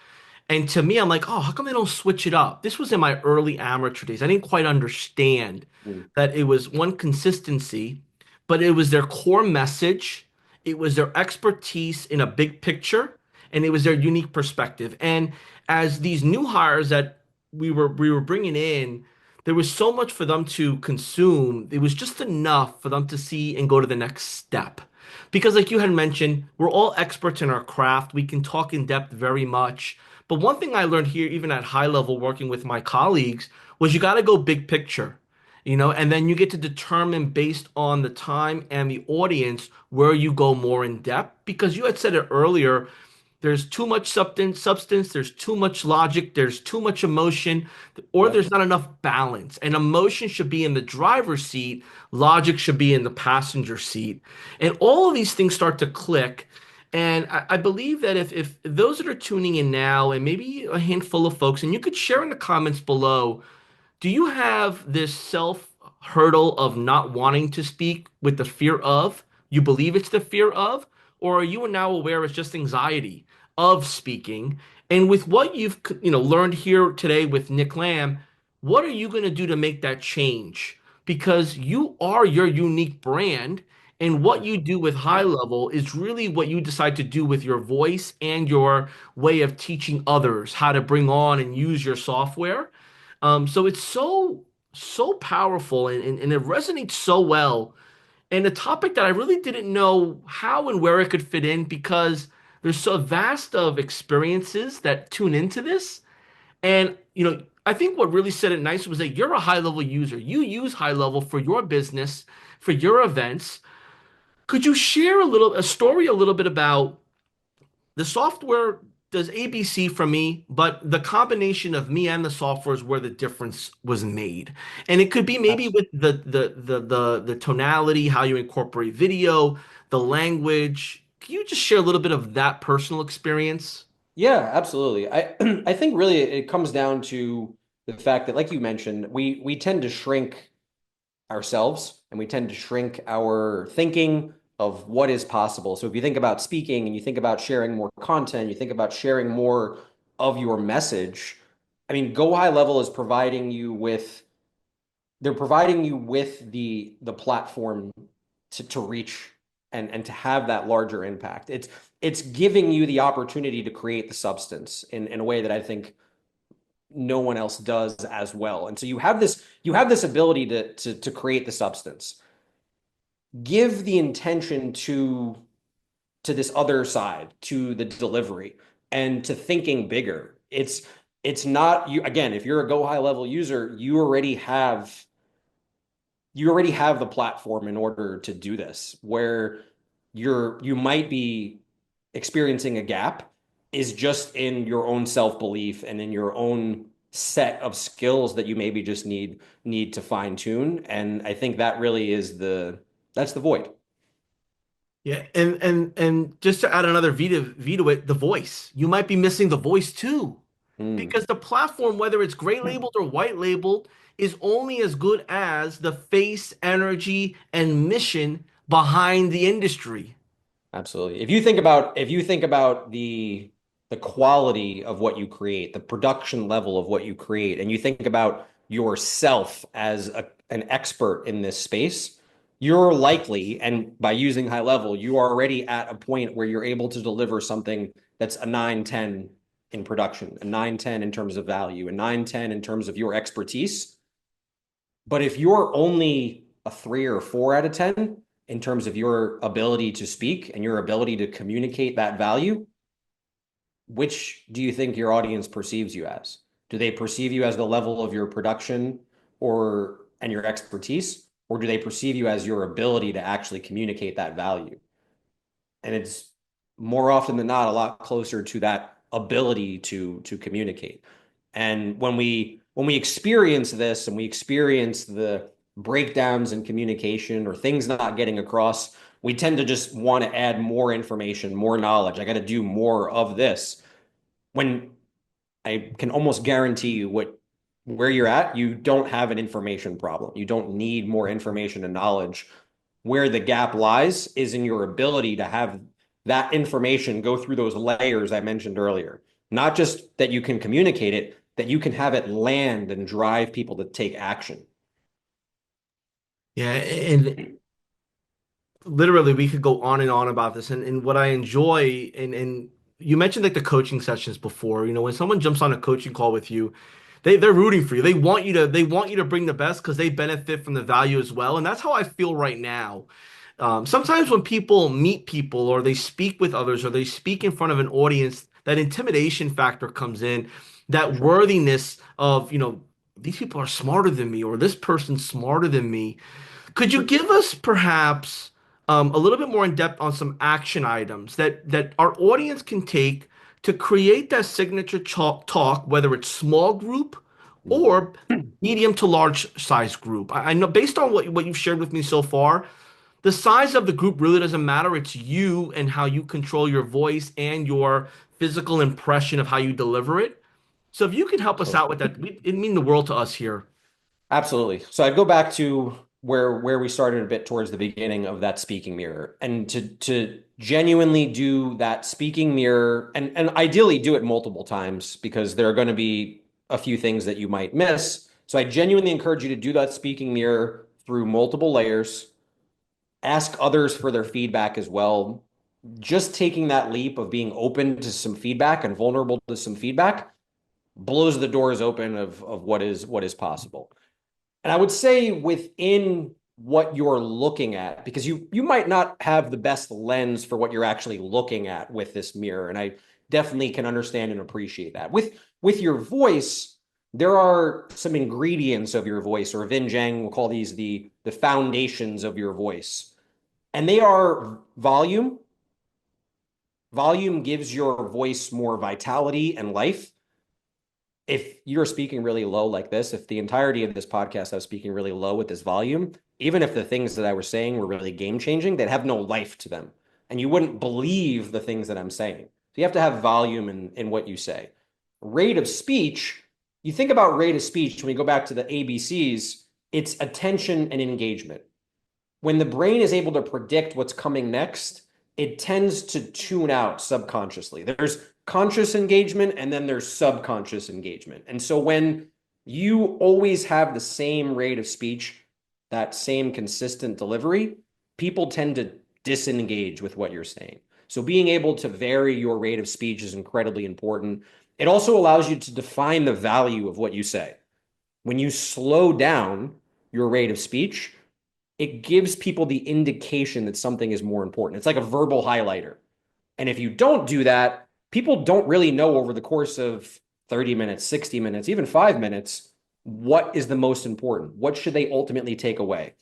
And to me, I'm like, oh, how come they don't switch it up? This was in my early amateur days. I didn't quite understand Mm. that it was one consistency, but it was their core message, it was their expertise in a big picture, and it was their unique perspective. And as these new hires that we were bringing in, there was so much for them to consume. It was just enough for them to see and go to the next step. Because, like you had mentioned, we're all experts in our craft. We can talk in depth very much. But one thing I learned here, even at high level, working with my colleagues, was you got to go big picture, and then you get to determine based on the time and the audience where you go more in depth. Because you had said it earlier, there's too much substance, there's too much logic, there's too much emotion, or Yep. there's not enough balance. And emotion should be in the driver's seat, logic should be in the passenger seat. And all of these things start to click. And I believe that if those that are tuning in now, and maybe a handful of folks, and you could share in the comments below, do you have this self hurdle of not wanting to speak with the fear of? you believe it's the fear of, or are you now aware it's just anxiety of speaking? And with what you've learned here today with Nick Lamb, what are you going to do to make that change? Because you are your unique brand, and what you do with high level is really what you decide to do with your voice and your way of teaching others how to bring on and use your software. So it's so powerful, and it resonates so well, and a topic that I really didn't know how and where it could fit in because there's so vast of experiences that tune into this. And I think what really said it nice was that you're a high level user. You use high level for your business, for your events. Could you share a story a little bit about the software does ABC for me, but the combination of me and the software is where the difference was made. And it could be maybe with the tonality, how you incorporate video, the language. Can you just share a little bit of that personal experience? Yeah, absolutely. I think really it comes down to the fact that, like you mentioned, we tend to shrink ourselves and we tend to shrink our thinking of what is possible. So if you think about speaking and you think about sharing more content, you think about sharing more of your message, I mean, Go High Level is providing you with they're providing you with the platform to reach and to have that larger impact. It's giving you the opportunity to create the substance in a way that I think no one else does as well. And so you have this ability to create the substance. Give the intention to this other side, to the delivery, and to thinking bigger. It's not you again, if you're a Go High Level user, you already have the platform in order to do this. Where you might be experiencing a gap is just in your own self-belief and in your own set of skills that you maybe just need to fine tune. And I think that really is that's the void. Yeah, and just to add another V to it, the voice. You might be missing the voice too. Mm, Because the platform, whether it's gray labeled or white labeled, is only as good as the face, energy, and mission behind the industry. absolutely. If you think about the quality of what you create, the production level of what you create, and you think about yourself as an expert in this space, you're likely, and by using high level, you are already at a point where you're able to deliver something that's a 9-10 in production, a 9-10 in terms of value, a 9-10 in terms of your expertise. But if you're only a 3 or 4 out of 10 in terms of your ability to speak and your ability to communicate that value, which do you think your audience perceives you as? Do they perceive you as the level of your production or and your expertise, or do they perceive you as your ability to actually communicate that value? And it's more often than not a lot closer to that ability to communicate. And when we experience this and we experience the breakdowns in communication or things not getting across, we tend to just want to add more information, more knowledge. I got to do more of this. When I can almost guarantee you where you're at, you don't have an information problem. You don't need more information and knowledge. Where the gap lies is in your ability to have that information go through those layers I mentioned earlier. Not just that you can communicate it, that you can have it land and drive people to take action. Yeah, and literally we could go on and on about this. And what I enjoy, and you mentioned like the coaching sessions before, when someone jumps on a coaching call with you, they're rooting for you. They want you to bring the best because they benefit from the value as well. And that's how I feel right now. Sometimes when people meet people or they speak with others or they speak in front of an audience, that intimidation factor comes in, For that sure. worthiness of, these people are smarter than me or this person's smarter than me. Could you give us perhaps a little bit more in depth on some action items that our audience can take to create that signature talk, whether it's small group Mm. or medium to large size group? I know based on what you've shared with me so far, the size of the group really doesn't matter. It's you and how you control your voice and your physical impression of how you deliver it. So if you could help us Absolutely. out with that, it'd mean the world to us here. Absolutely. So I'd go back to where we started a bit towards the beginning of that speaking mirror, and to genuinely do that speaking mirror, and ideally do it multiple times because there are going to be a few things that you might miss. So I genuinely encourage you to do that speaking mirror through multiple layers. Ask others for their feedback as well. Just taking that leap of being open to some feedback and vulnerable to some feedback blows the doors open of what is possible. And I would say within what you're looking at, because you might not have the best lens for what you're actually looking at with this mirror, and I definitely can understand and appreciate that. With your voice, there are some ingredients of your voice, or Vin Jang will call these the foundations of your voice, and they are volume. Volume gives your voice more vitality and life. If you're speaking really low like this, if the entirety of this podcast I was speaking really low with this volume, even if the things that I was saying were really game changing, they'd have no life to them. And you wouldn't believe the things that I'm saying. So you have to have volume in what you say. Rate of speech, you think about rate of speech, when we go back to the ABCs, it's attention and engagement. When the brain is able to predict what's coming next, it tends to tune out subconsciously. There's conscious engagement and then there's subconscious engagement. And so when you always have the same rate of speech, that same consistent delivery, people tend to disengage with what you're saying. So being able to vary your rate of speech is incredibly important. It also allows you to define the value of what you say. When you slow down your rate of speech, it gives people the indication that something is more important. It's like a verbal highlighter. And if you don't do that, people don't really know over the course of 30 minutes, 60 minutes, even 5 minutes, what is the most important? What should they ultimately take away?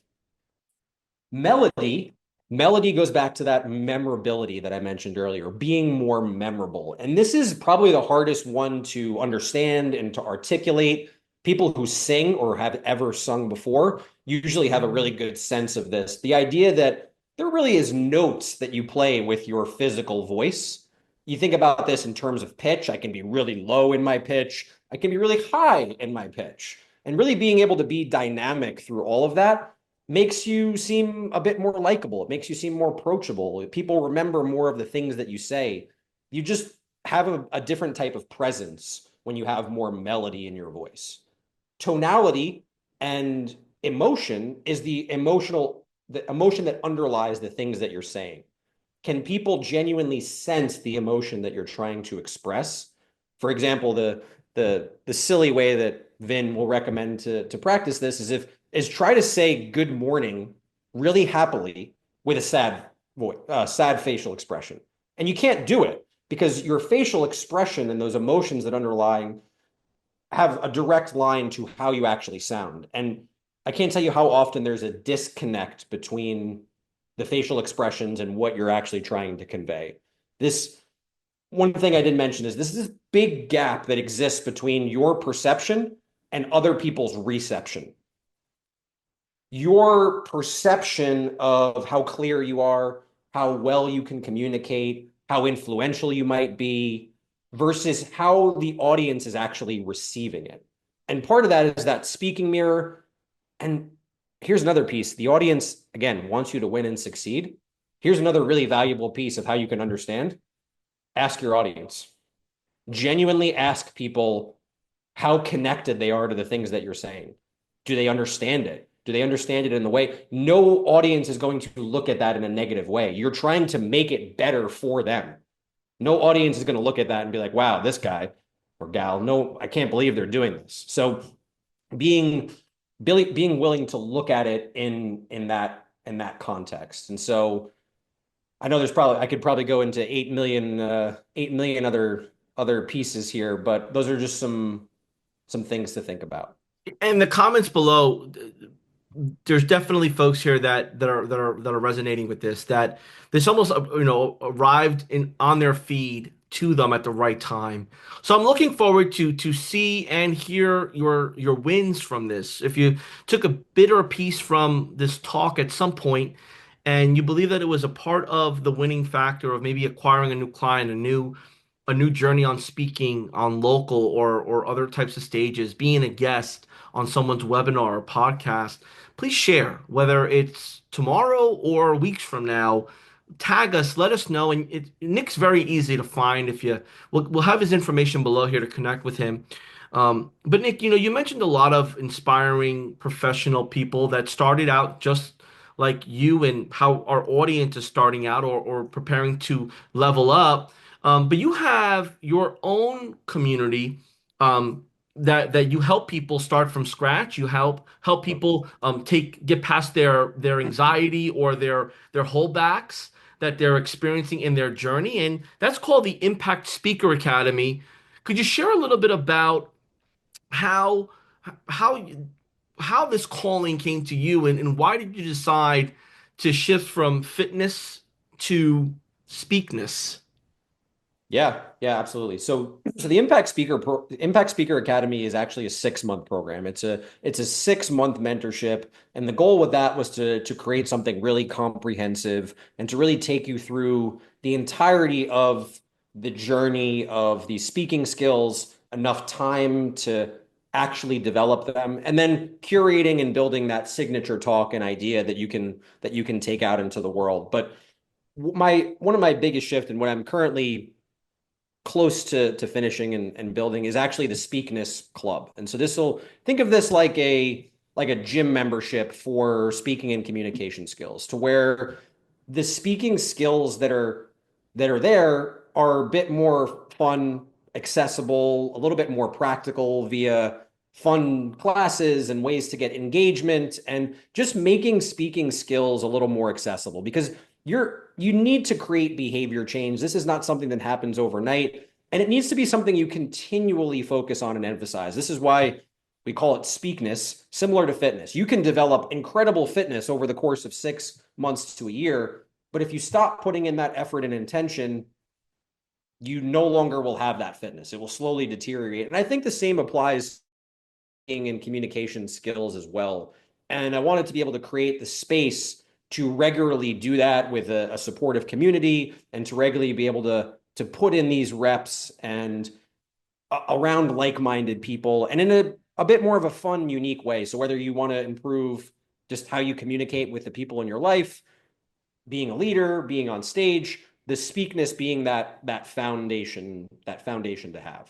Melody, melody goes back to that memorability that I mentioned earlier, being more memorable. And this is probably the hardest one to understand and to articulate. People who sing or have ever sung before usually have a really good sense of this. The idea that there really is notes that you play with your physical voice. You think about this in terms of pitch. I can be really low in my pitch. I can be really high in my pitch. And really being able to be dynamic through all of that makes you seem a bit more likable. It makes you seem more approachable. People remember more of the things that you say. You just have a different type of presence when you have more melody in your voice. Tonality and emotion is the emotion that underlies the things that you're saying. Can people genuinely sense the emotion that you're trying to express? For example, the silly way that Vin will recommend to practice this is try to say good morning really happily with a sad voice, sad facial expression. And you can't do it because your facial expression and those emotions that underlie have a direct line to how you actually sound. And I can't tell you how often there's a disconnect between the facial expressions and what you're actually trying to convey. This one thing I did mention is this big gap that exists between your perception and other people's reception. Your perception of how clear you are, how well you can communicate, how influential you might be, versus how the audience is actually receiving it. And part of that is that speaking mirror. And here's another piece. The audience, again, wants you to win and succeed. Here's another really valuable piece of how you can understand. Ask your audience. Genuinely ask people how connected they are to the things that you're saying. Do they understand it? Do they understand it in the way? No audience is going to look at that in a negative way. You're trying to make it better for them. No audience is going to look at that and be like, wow, this guy or gal, no, I can't believe they're doing this. So being being willing to look at it in that context. And so I know I could probably go into 8 million other pieces here, but those are just some things to think about. And the comments below, there's definitely folks here that are resonating with this. That this almost arrived in on their feed to them at the right time. So I'm looking forward to see and hear your wins from this. If you took a bit or a piece from this talk at some point, and you believe that it was a part of the winning factor of maybe acquiring a new client, a new journey on speaking on local or other types of stages, being a guest on someone's webinar or podcast, please share, whether it's tomorrow or weeks from now. Tag us, let us know. And Nick's very easy to find. If you, we'll have his information below here to connect with him. But Nick, you mentioned a lot of inspiring professional people that started out just like you and how our audience is starting out or preparing to level up. But you have your own community that you help people start from scratch. You help people get past their anxiety or their holdbacks that they're experiencing in their journey, and that's called the Impact Speaker Academy. Could you share a little bit about how how how this calling came to you, and why did you decide to shift from fitness to speakness? Yeah, yeah, absolutely. So the Impact Speaker Academy is actually a 6 month program. It's a 6 month mentorship, and the goal with that was to create something really comprehensive and to really take you through the entirety of the journey of these speaking skills, enough time to actually develop them, and then curating and building that signature talk and idea that you can take out into the world. But my one of my biggest shift and what I'm currently close to finishing and building is actually the Speakness Club. And so this will think of this like a gym membership for speaking and communication skills, to where the speaking skills that are there are a bit more fun, accessible, a little bit more practical via fun classes and ways to get engagement and just making speaking skills a little more accessible because you need to create behavior change. This is not something that happens overnight, and it needs to be something you continually focus on and emphasize. This is why we call it speakness, similar to fitness. You can develop incredible fitness over the course of 6 months to a year, but if you stop putting in that effort and intention, you no longer will have that fitness. It will slowly deteriorate. And I think the same applies in communication skills as well. And I wanted to be able to create the space to regularly do that with a supportive community and to regularly be able to put in these reps and around like-minded people and in a bit more of a fun, unique way. So whether you want to improve just how you communicate with the people in your life, being a leader, being on stage, the speakness being that foundation to have.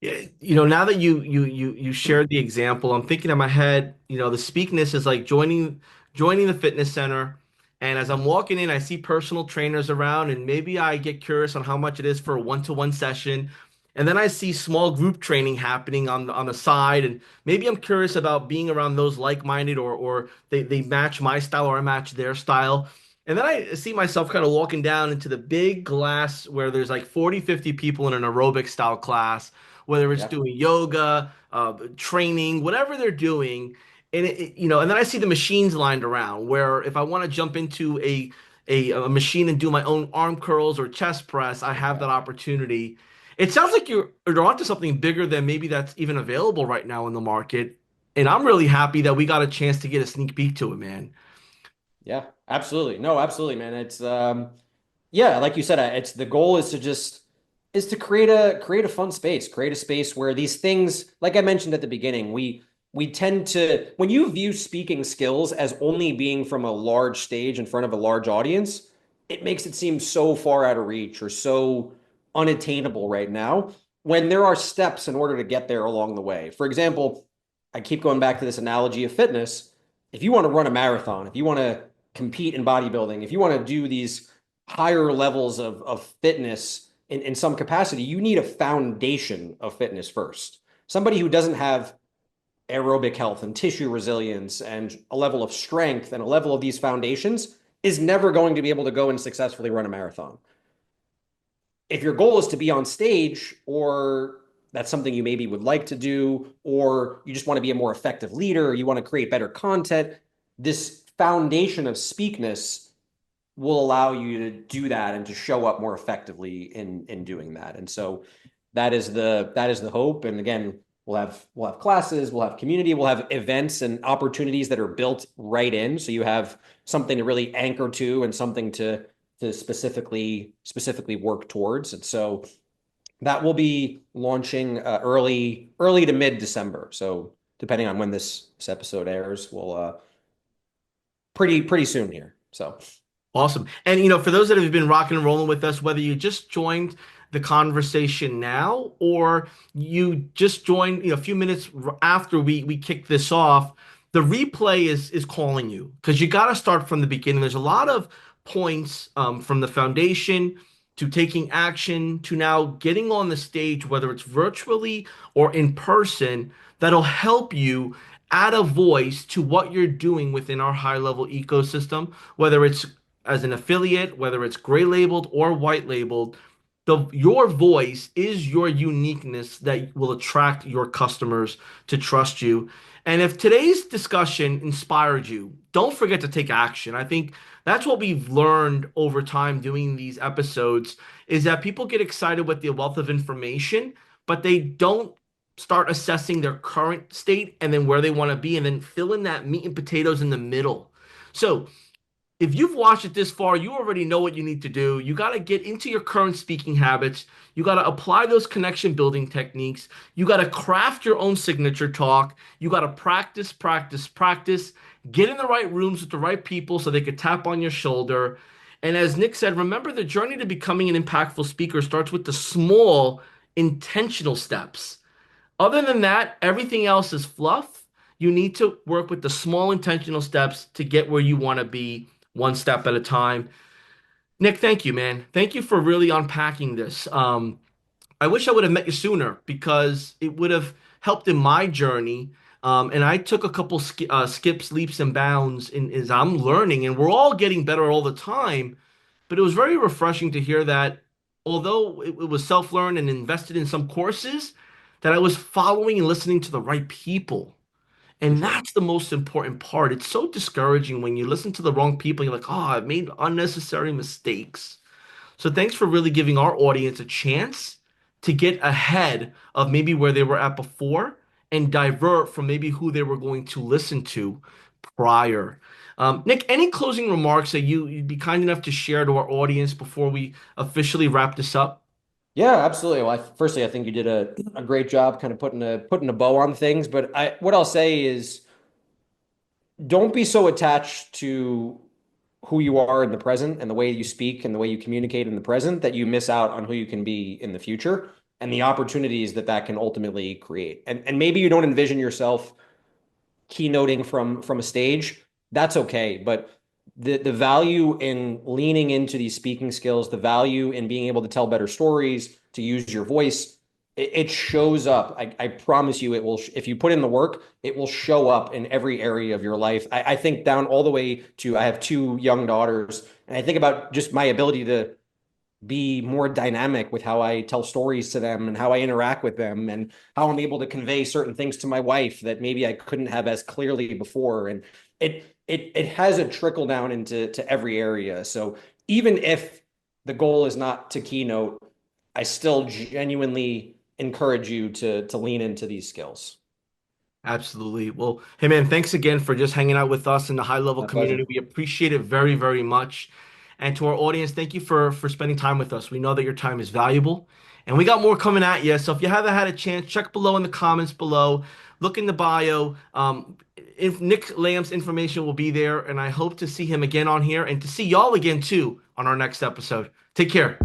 Yeah, now that you shared the example, I'm thinking in my head, the speakness is like joining the fitness center, and as I'm walking in, I see personal trainers around, and maybe I get curious on how much it is for a one-to-one session, and then I see small group training happening on the side, and maybe I'm curious about being around those like-minded, or they match my style or I match their style. And then I see myself kind of walking down into the big glass where there's like 40, 50 people in an aerobic style class, whether it's Yeah. doing yoga, training, whatever they're doing. And and then I see the machines lined around where if I want to jump into a machine and do my own arm curls or chest press, I have that opportunity. It sounds like you're onto something bigger than maybe that's even available right now in the market. And I'm really happy that we got a chance to get a sneak peek to it, man. Yeah, absolutely. No, absolutely, man. It's yeah, like you said, it's the goal is to just is to create a fun space, create a space where these things, like I mentioned at the beginning, we tend to when you view speaking skills as only being from a large stage in front of a large audience, it makes it seem so far out of reach or so unattainable right now when there are steps in order to get there along the way. For example, I keep going back to this analogy of fitness. If you want to run a marathon, if you want to compete in bodybuilding, if you want to do these higher levels of fitness in some capacity, you need a foundation of fitness first. Somebody who doesn't have aerobic health and tissue resilience and a level of strength and a level of these foundations is never going to be able to go and successfully run a marathon. If your goal is to be on stage, or that's something you maybe would like to do, or you just want to be a more effective leader, or you want to create better content, this foundation of speakness will allow you to do that and to show up more effectively in doing that. And so that is the hope. And again, we'll have classes, we'll have community, we'll have events and opportunities that are built right in. So you have something to really anchor to and something to specifically work towards. And so that will be launching early to mid December. So depending on when this episode airs, pretty soon here. So Awesome. And for those that have been rocking and rolling with us, whether you just joined the conversation now or you just joined, a few minutes after we kicked this off, the replay is calling you because you got to start from the beginning. There's a lot of points from the foundation to taking action to now getting on the stage, whether it's virtually or in person, that'll help you add a voice to what you're doing within our high level ecosystem, whether it's as an affiliate, whether it's gray labeled or white labeled, your voice is your uniqueness that will attract your customers to trust you. And if today's discussion inspired you, don't forget to take action. I think that's what we've learned over time doing these episodes is that people get excited with the wealth of information, but they don't start assessing their current state and then where they want to be and then fill in that meat and potatoes in the middle. So if you've watched it this far, you already know what you need to do. You got to get into your current speaking habits. You got to apply those connection building techniques. You got to craft your own signature talk. You got to practice, practice, practice. Get in the right rooms with the right people so they could tap on your shoulder. And as Nick said, remember the journey to becoming an impactful speaker starts with the small, intentional steps. Other than that, everything else is fluff. You need to work with the small intentional steps to get where you want to be one step at a time. Nick, thank you, man. Thank you for really unpacking this. I wish I would have met you sooner because it would have helped in my journey. And I took a couple skips, leaps, and bounds as I'm learning, and we're all getting better all the time. But it was very refreshing to hear that although it was self-learned and invested in some courses, that I was following and listening to the right people. for And sure. that's the most important part. It's so discouraging when you listen to the wrong people. You're like, oh, I've made unnecessary mistakes. So thanks for really giving our audience a chance to get ahead of maybe where they were at before and divert from maybe who they were going to listen to prior. Nick, any closing remarks that you'd be kind enough to share to our audience before we officially wrap this up? Yeah, absolutely. Well, firstly, I think you did a great job kind of putting a bow on things. But what I'll say is don't be so attached to who you are in the present and the way you speak and the way you communicate in the present that you miss out on who you can be in the future and the opportunities that that can ultimately create. And maybe you don't envision yourself keynoting from a stage, that's okay. But the value in leaning into these speaking skills, the value in being able to tell better stories, to use your voice, it shows up. I promise you, it will. If you put in the work, it will show up in every area of your life. I think down all the way to I have two young daughters, and I think about just my ability to be more dynamic with how I tell stories to them and how I interact with them and how I'm able to convey certain things to my wife that maybe I couldn't have as clearly before. And it has a trickle down into every area. So even if the goal is not to keynote, I still genuinely encourage you to lean into these skills. Absolutely. Well, hey man, thanks again for just hanging out with us in the high level My pleasure. community. We appreciate it very, very much. And to our audience, thank you for spending time with us. We know that your time is valuable, and we got more coming at you. So if you haven't had a chance, check below in the comments below. Look in the bio. If Nick Lambe's information will be there, and I hope to see him again on here and to see y'all again too on our next episode. Take care.